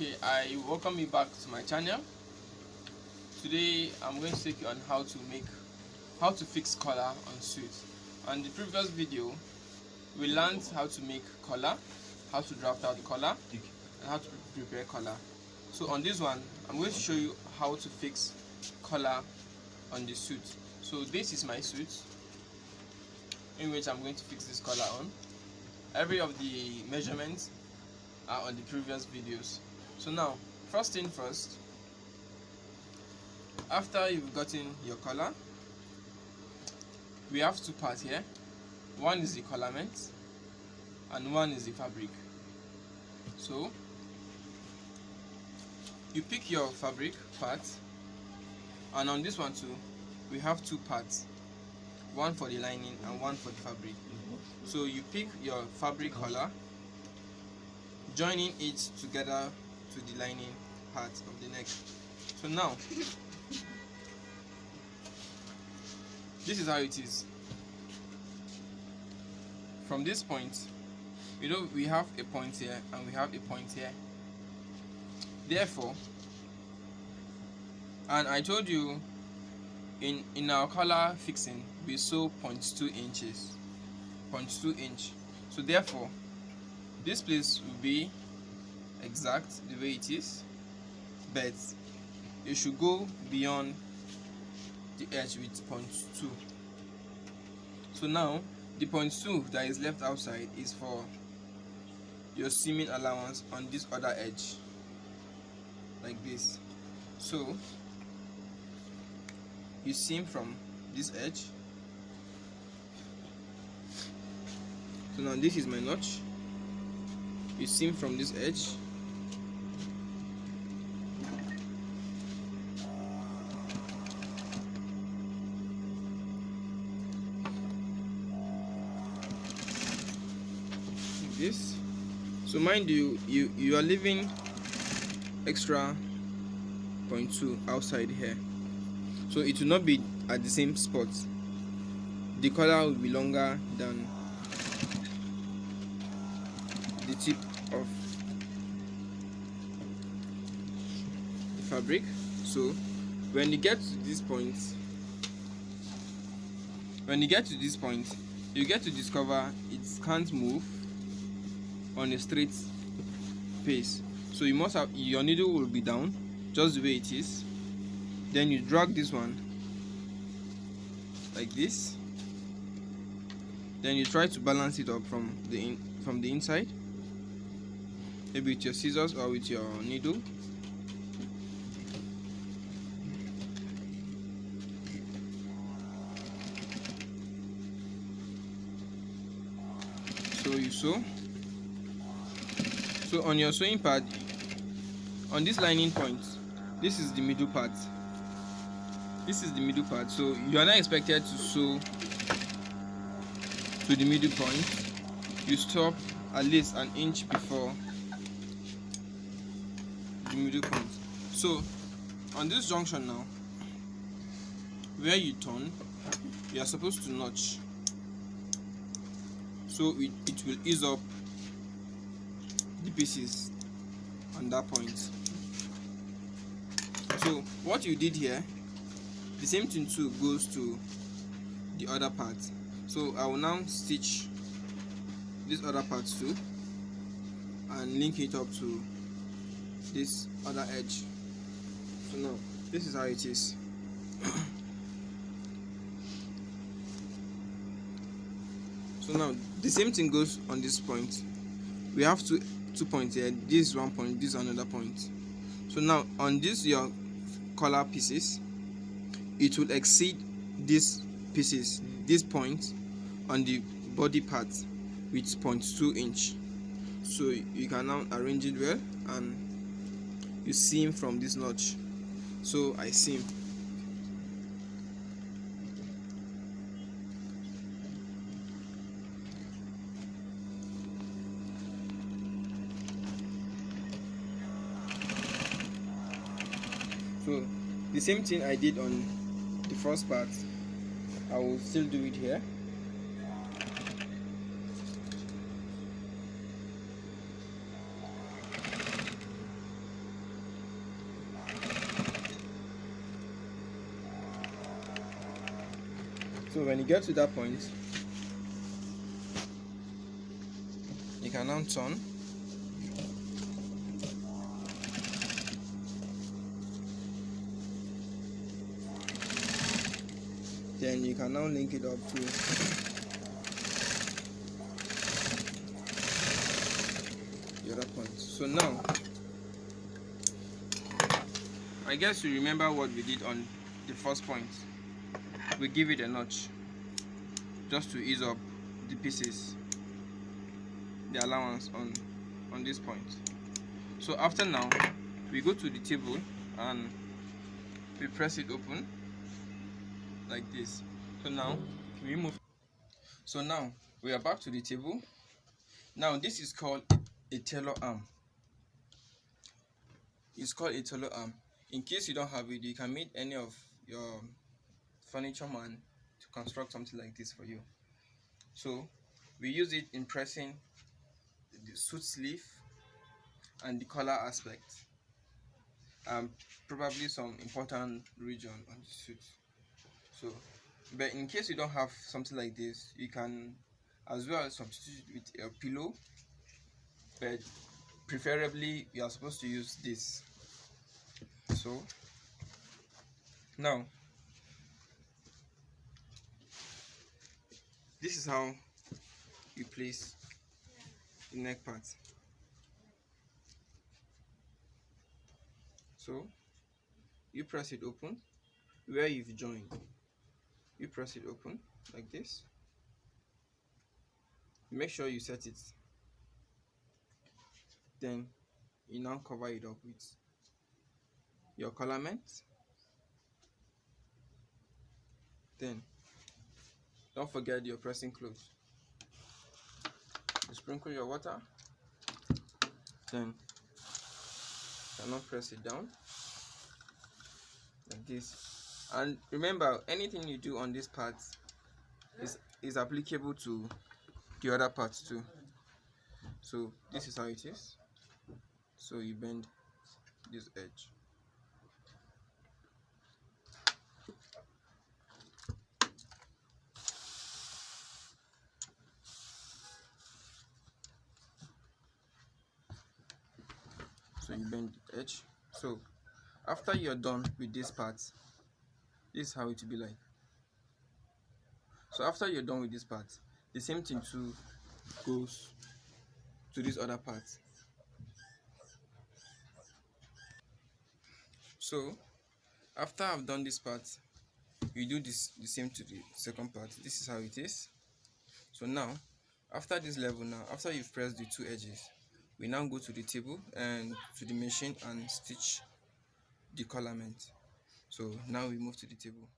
Okay, I welcome you back to my channel. Today I'm going to take you on how to fix collar on suit. On the previous video we learned how to make collar, how to draft out the collar, and how to prepare collar. So on this one I'm going to show you how to fix collar on the suit. So this is my suit in which I'm going to fix this collar on. Every of the measurements are on the previous videos. So now, first thing first, after you've gotten your collar, we have two parts here. One is the collarment and one is the fabric. So you pick your fabric part, and on this one too we have two parts, one for the lining and one for the fabric. So you pick your fabric collar, joining it together to the lining part of the neck. So now this is how it is. From this point, you know, we have a point here and we have a point here. Therefore, and I told you in our collar fixing we sew 0.2 inches, 0.2 inch. So therefore this place will be exact the way it is, but you should go beyond the edge with 0.2. So now the 0.2 that is left outside is for your seaming allowance on this other edge, like this. So you seam from this edge. So now this is my notch. You seam from this edge. Like this. So mind you, you are leaving extra 0.2 outside here. So it will not be at the same spot. The collar will be longer than the tip of the fabric. So when you get to this point, you get to discover it can't move on a straight pace. So you must have, your needle will be down just the way it is. Then you drag this one like this. Then you try to balance it up from the inside, maybe with your scissors or with your needle. So you sew. So on your sewing pad, on this lining point, this is the middle part. This is the middle part. So you are not expected to sew to the middle point. You stop at least an inch before the middle point. So on this junction now, where you turn, you are supposed to notch, so it will ease up the pieces on that point. So what you did here, the same thing too goes to the other part. So I will now stitch this other part too and link it up to this other edge. So now this is how it is. So now the same thing goes on this point. We have two points here. This is one point, this is another point. So now on this your collar pieces, it will exceed these pieces, this point on the body part with 0.2 inch. So you can now arrange it well and you seam from this notch. So I seam. So the same thing I did on the first part, I will still do it here. So when you get to that point, you can now turn. Then you can now link it up to the other point. So now, I guess you remember what we did on the first point. We give it a notch just to ease up the pieces, the allowance on this point. So after now, we go to the table and we press it open like this. So now we move. So now we are back to the table. Now this is called a tailor arm. It's called a tailor arm. In case you don't have it, you can meet any of your furniture man to construct something like this for you. So we use it in pressing the suit sleeve and the collar aspect, probably some important region on the suit. So, but in case you don't have something like this, you can as well substitute with a pillow, but preferably you are supposed to use this. So now this is how you place the neck part. So you press it open where you've joined. You press it open like this. Make sure you set it. Then you now cover it up with your collarment. Then don't forget your pressing clothes. You sprinkle your water. Then you now press it down like this. And remember, anything you do on this part is applicable to the other parts too. So this is how it is. So you bend this edge. So you bend the edge. So after you're done with this part, this is how it will be like. So after you're done with this part, the same thing too goes to this other part. So after I've done this part, you do the same to the second part. This is how it is. So now, after this level now, after you've pressed the two edges, we now go to the table and to the machine and stitch the collarment. So now we move to the table.